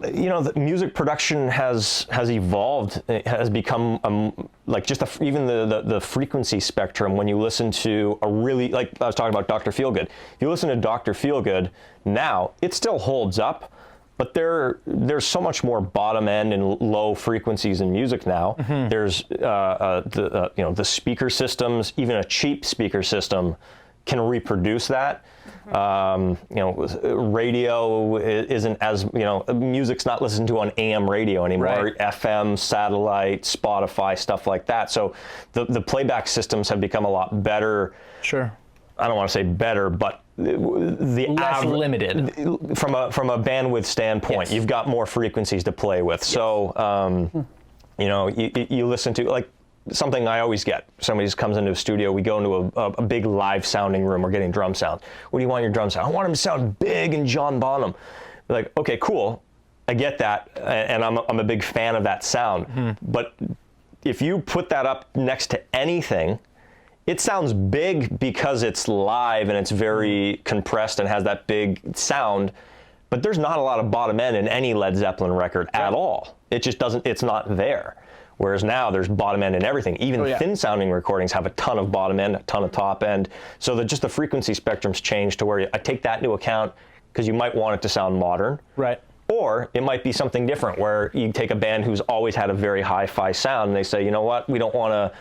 The music production has evolved. It has become like just even the frequency spectrum. When you listen to a really, like I was talking about Dr. Feelgood, if you listen to Dr. Feelgood now, it still holds up, but there's so much more bottom end and low frequencies in music now. There's the speaker systems, even a cheap speaker system can reproduce that. Radio isn't as, music's not listened to on AM radio anymore, right. FM, satellite, Spotify, stuff like that. So the playback systems have become a lot better. Sure. I don't want to say better, but less limited from a bandwidth standpoint. Yes. You've got more frequencies to play with. Yes. So, you listen to, like, something I always get. Somebody just comes into a studio, we go into a big live sounding room, we're getting drum sound. What do you want your drum sound? I want them to sound big and John Bonham. They're like, okay, cool. I get that, and I'm a big fan of that sound. But if you put that up next to anything, it sounds big because it's live and it's very compressed and has that big sound, but there's not a lot of bottom end in any Led Zeppelin record at all. It just doesn't, it's not there. Whereas now there's bottom end in everything. Even thin sounding recordings have a ton of bottom end, a ton of top end. So that just the frequency spectrum's changed to where I take that into account because you might want it to sound modern. Right. Or it might be something different where you take a band who's always had a very hi-fi sound and they say, you know what, we don't want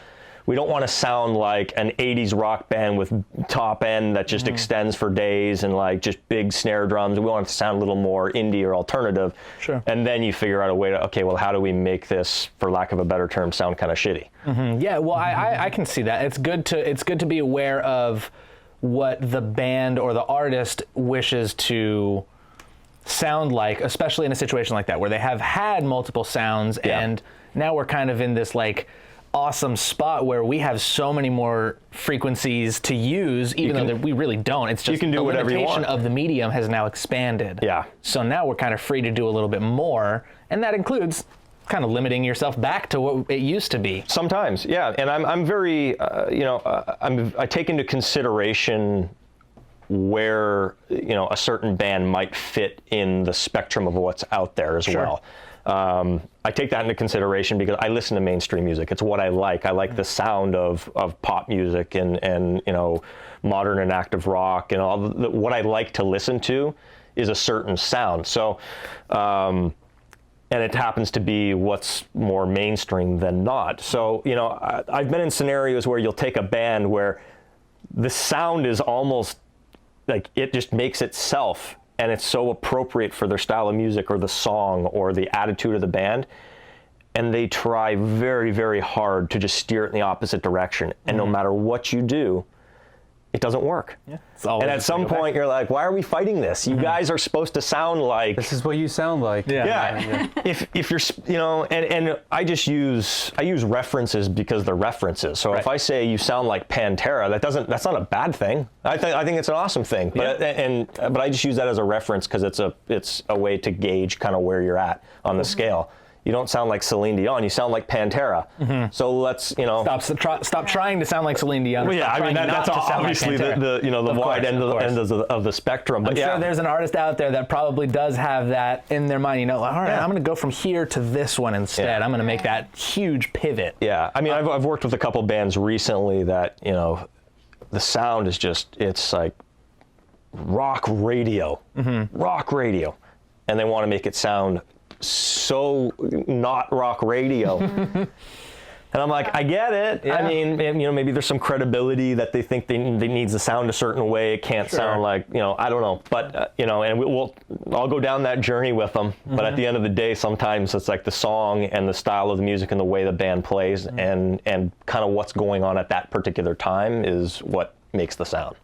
to sound like an 80s rock band with top end that just extends for days and like just big snare drums. We want it to sound a little more indie or alternative. Sure. And then you figure out a way to, okay, well, how do we make this, for lack of a better term, sound kind of shitty? Yeah, well, I can see that. It's good to be aware of what the band or the artist wishes to sound like, especially in a situation like that where they have had multiple sounds and now we're kind of in this like awesome spot where we have so many more frequencies to use, even though we really don't. It's just you can do the whatever limitation you want. of the medium has now expanded. Yeah. So now we're kind of free to do a little bit more, and that includes kind of limiting yourself back to what it used to be. Sometimes, yeah. And I'm very, I take into consideration where, a certain band might fit in the spectrum of what's out there as well. I take that into consideration because I listen to mainstream music. It's what I like. I like the sound of pop music and modern and active rock and all what I like to listen to is a certain sound. So, and it happens to be what's more mainstream than not. So, I've been in scenarios where you'll take a band where the sound is almost like it just makes itself, and it's so appropriate for their style of music or the song or the attitude of the band, and they try very, very hard to just steer it in the opposite direction. And no matter what you do, it doesn't work. Yeah. And at some point you're like, why are we fighting this? You guys are supposed to sound like... This is what you sound like. Yeah. If you're, and I use references because they're references. So if I say you sound like Pantera, that's not a bad thing. I think it's an awesome thing. But but I just use that as a reference because it's a way to gauge kind of where you're at on the scale. You don't sound like Celine Dion. You sound like Pantera. So let's, stop trying to sound like Celine Dion. Well, yeah, I mean that's obviously like the wide end of the spectrum. But I'm sure there's an artist out there that probably does have that in their mind. All right, I'm going to go from here to this one instead. Yeah. I'm going to make that huge pivot. Yeah, I mean I've worked with a couple bands recently that the sound is it's like rock radio, and they want to make it sound so not rock radio. And I'm like, I get it. Yeah. I mean, maybe there's some credibility that they think they needs to sound a certain way. It can't sound like, I don't know. But, and I'll go down that journey with them. But at the end of the day, sometimes it's like the song and the style of the music and the way the band plays and kind of what's going on at that particular time is what makes the sound.